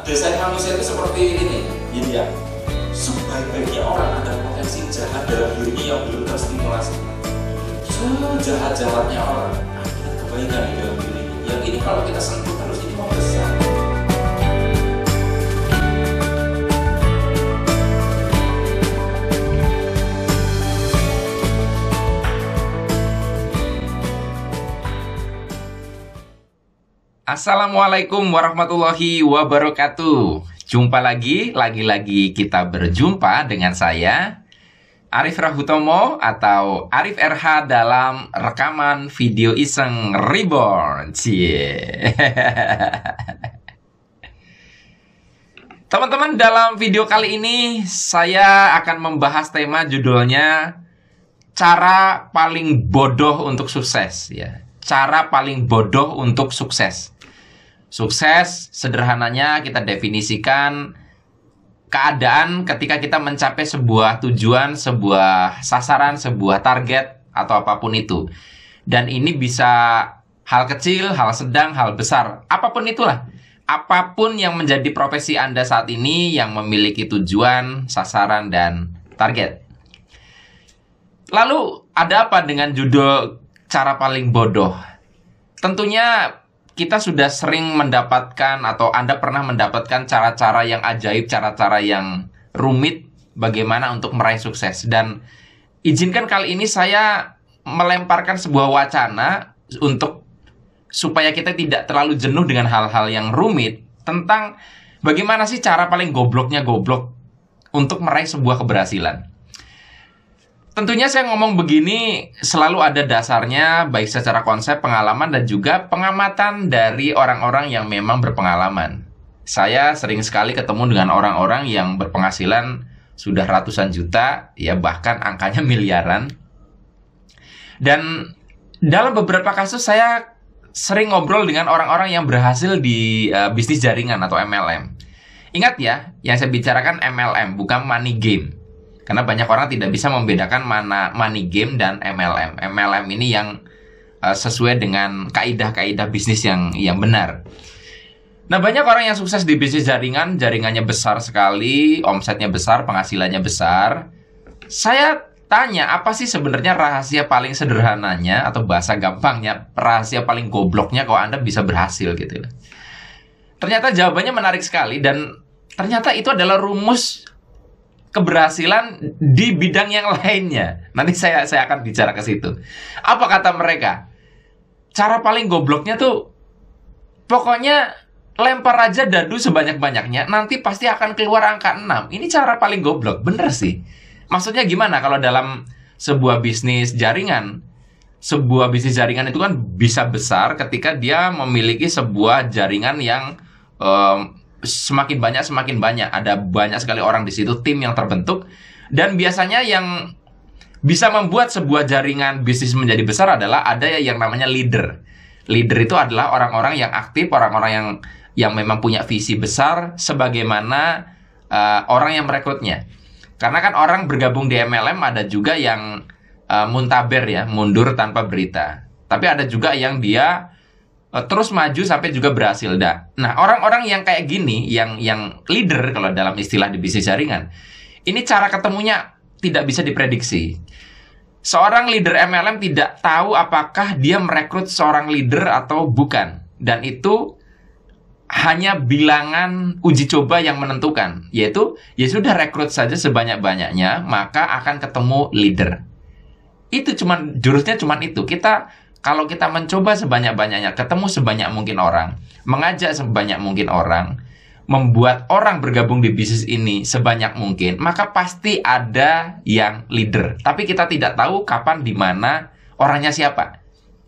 desain manusia itu seperti ini, ya. Sebaik-baiknya orang ada potensi jahat dalam dirinya yang belum terstimulasi. Sejahat-jahatnya orang ada kebaikan di dalam diri. Yang ini kalau kita sentuh terus ini mau besar. Assalamualaikum warahmatullahi wabarakatuh. Jumpa lagi kita berjumpa dengan saya Arif Rahutomo atau Arif RH dalam rekaman video iseng Reborn. Teman-teman, dalam video kali ini saya akan membahas tema judulnya cara paling bodoh untuk sukses, ya. Cara paling bodoh untuk sukses. Sukses sederhananya kita definisikan keadaan ketika kita mencapai sebuah tujuan, sebuah sasaran, sebuah target atau apapun itu. Dan ini bisa hal kecil, hal sedang, hal besar, apapun itulah. Apapun yang menjadi profesi Anda saat ini yang memiliki tujuan, sasaran, dan target. Lalu ada apa dengan judul cara paling bodoh? Tentunya kita sudah sering mendapatkan atau Anda pernah mendapatkan cara-cara yang ajaib, cara-cara yang rumit bagaimana untuk meraih sukses. Dan izinkan kali ini saya melemparkan sebuah wacana untuk supaya kita tidak terlalu jenuh dengan hal-hal yang rumit tentang bagaimana sih cara paling gobloknya goblok untuk meraih sebuah keberhasilan. Tentunya saya ngomong begini selalu ada dasarnya, baik secara konsep, pengalaman, dan juga pengamatan dari orang-orang yang memang berpengalaman. Saya sering sekali ketemu dengan orang-orang yang berpenghasilan sudah ratusan juta, ya bahkan angkanya miliaran. Dan dalam beberapa kasus saya sering ngobrol dengan orang-orang yang berhasil di bisnis jaringan atau MLM. Ingat ya, yang saya bicarakan MLM, bukan money game. Karena banyak orang tidak bisa membedakan mana money game dan MLM. MLM ini yang sesuai dengan kaidah-kaidah bisnis yang benar. Nah, banyak orang yang sukses di bisnis jaringan, jaringannya besar sekali, omsetnya besar, penghasilannya besar. Saya tanya, apa sih sebenarnya rahasia paling sederhananya atau bahasa gampangnya, rahasia paling gobloknya kalau Anda bisa berhasil gitu. Ternyata jawabannya menarik sekali dan ternyata itu adalah rumus keberhasilan di bidang yang lainnya. Nanti saya akan bicara ke situ. Apa kata mereka? Cara paling gobloknya tuh pokoknya lempar aja dadu sebanyak-banyaknya, nanti pasti akan keluar angka 6. Ini cara paling goblok, bener sih. Maksudnya gimana kalau dalam sebuah bisnis jaringan? Sebuah bisnis jaringan itu kan bisa besar ketika dia memiliki sebuah jaringan yang semakin banyak, ada banyak sekali orang di situ, tim yang terbentuk, dan biasanya yang bisa membuat sebuah jaringan bisnis menjadi besar adalah ada yang namanya leader. Leader itu adalah orang-orang yang aktif, orang-orang yang memang punya visi besar, sebagaimana orang yang merekrutnya. Karena kan orang bergabung di MLM ada juga yang muntaber ya, mundur tanpa berita. Tapi ada juga yang dia terus maju sampai juga berhasil. Nah, orang-orang yang kayak gini, yang leader kalau dalam istilah di bisnis jaringan, ini cara ketemunya tidak bisa diprediksi. Seorang leader MLM tidak tahu apakah dia merekrut seorang leader atau bukan. Dan itu hanya bilangan uji coba yang menentukan. Yaitu, ya sudah rekrut saja sebanyak-banyaknya, maka akan ketemu leader. Itu jurusnya cuman itu. Kalau kita mencoba sebanyak-banyaknya, ketemu sebanyak mungkin orang, mengajak sebanyak mungkin orang, membuat orang bergabung di bisnis ini sebanyak mungkin, maka pasti ada yang leader. Tapi kita tidak tahu kapan, di mana, orangnya siapa.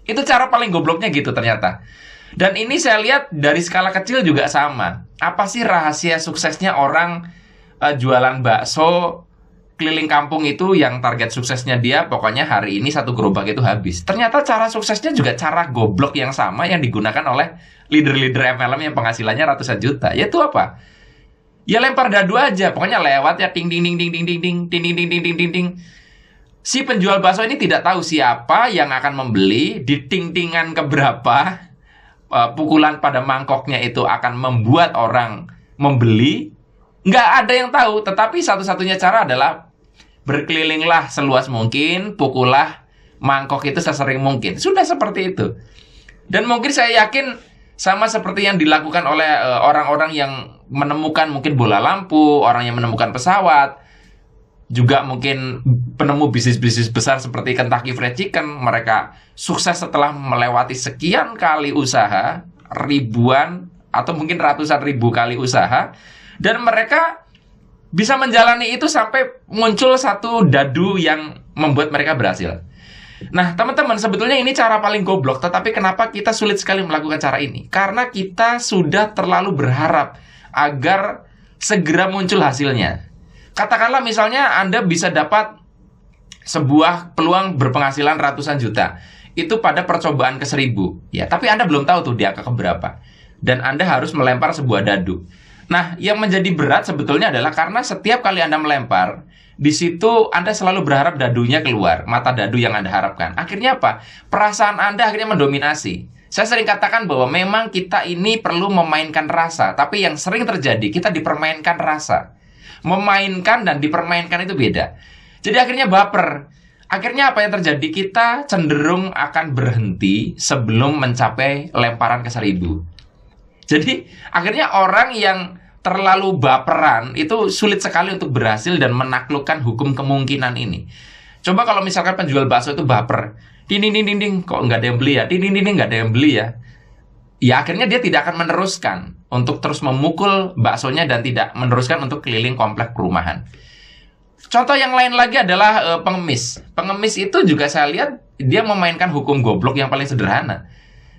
Itu cara paling gobloknya gitu ternyata. Dan ini saya lihat dari skala kecil juga sama. Apa sih rahasia suksesnya orang jualan bakso keliling kampung itu yang target suksesnya dia pokoknya hari ini satu gerobak itu habis. Ternyata cara suksesnya juga cara goblok yang sama yang digunakan oleh leader-leader MLM yang penghasilannya ratusan juta. Yaitu apa? Ya lempar dadu aja, pokoknya lewat ya ting ting ting ting ting ting ting ting ting ting ting ting ting. Si penjual bakso ini tidak tahu siapa yang akan membeli, di ting-tingan keberapa, pukulan pada mangkoknya itu akan membuat orang membeli, nggak ada yang tahu. Tetapi satu-satunya cara adalah berkelilinglah seluas mungkin, pukullah mangkok itu sesering mungkin. Sudah seperti itu. Dan mungkin saya yakin sama seperti yang dilakukan oleh orang-orang yang menemukan mungkin bola lampu, orang yang menemukan pesawat, juga mungkin penemu bisnis-bisnis besar seperti Kentucky Fried Chicken. Mereka sukses setelah melewati sekian kali usaha, ribuan atau mungkin ratusan ribu kali usaha, dan mereka bisa menjalani itu sampai muncul satu dadu yang membuat mereka berhasil. Nah, teman-teman, sebetulnya ini cara paling goblok, tetapi kenapa kita sulit sekali melakukan cara ini? Karena kita sudah terlalu berharap agar segera muncul hasilnya. Katakanlah misalnya Anda bisa dapat sebuah peluang berpenghasilan ratusan juta. Itu pada percobaan ke-1000. Ya, tapi Anda belum tahu tuh di angka keberapa. Dan Anda harus melempar sebuah dadu. Nah, yang menjadi berat sebetulnya adalah karena setiap kali Anda melempar, di situ Anda selalu berharap dadunya keluar, mata dadu yang Anda harapkan. Akhirnya apa? Perasaan Anda akhirnya mendominasi. Saya sering katakan bahwa memang kita ini perlu memainkan rasa, tapi yang sering terjadi kita dipermainkan rasa. Memainkan dan dipermainkan itu beda. Jadi akhirnya baper. Akhirnya apa yang terjadi? Kita cenderung akan berhenti sebelum mencapai lemparan ke-1000. Jadi akhirnya orang yang terlalu baperan itu sulit sekali untuk berhasil dan menaklukkan hukum kemungkinan ini. Coba kalau misalkan penjual bakso itu baper, ding kok nggak ada yang beli ya, ding nggak ada yang beli ya. Ya akhirnya dia tidak akan meneruskan untuk terus memukul baksonya dan tidak meneruskan untuk keliling komplek perumahan. Contoh yang lain lagi adalah pengemis. Pengemis itu juga saya lihat dia memainkan hukum goblok yang paling sederhana.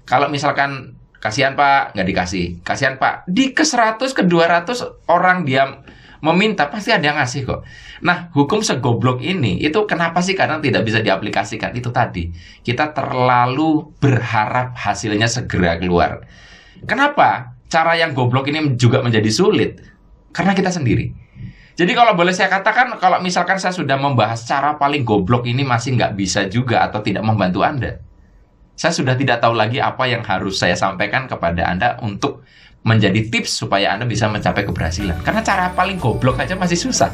Kalau misalkan kasihan Pak, nggak dikasih. Kasihan Pak, di ke-100, ke-200 orang dia meminta, pasti ada yang ngasih kok. Nah, hukum segoblok ini, itu kenapa sih kadang tidak bisa diaplikasikan? Itu tadi, kita terlalu berharap hasilnya segera keluar. Kenapa? Cara yang goblok ini juga menjadi sulit. Karena kita sendiri. Jadi kalau boleh saya katakan, kalau misalkan saya sudah membahas cara paling goblok ini masih nggak bisa juga atau tidak membantu Anda, saya sudah tidak tahu lagi apa yang harus saya sampaikan kepada Anda untuk menjadi tips supaya Anda bisa mencapai keberhasilan. Karena cara paling goblok aja masih susah.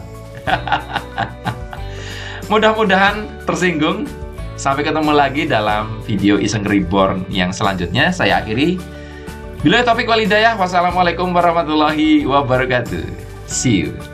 Mudah-mudahan tersinggung. Sampai ketemu lagi dalam video Iseng Reborn yang selanjutnya. Saya akhiri. Billahi taufiq wal hidayah. Wassalamualaikum warahmatullahi wabarakatuh. See you.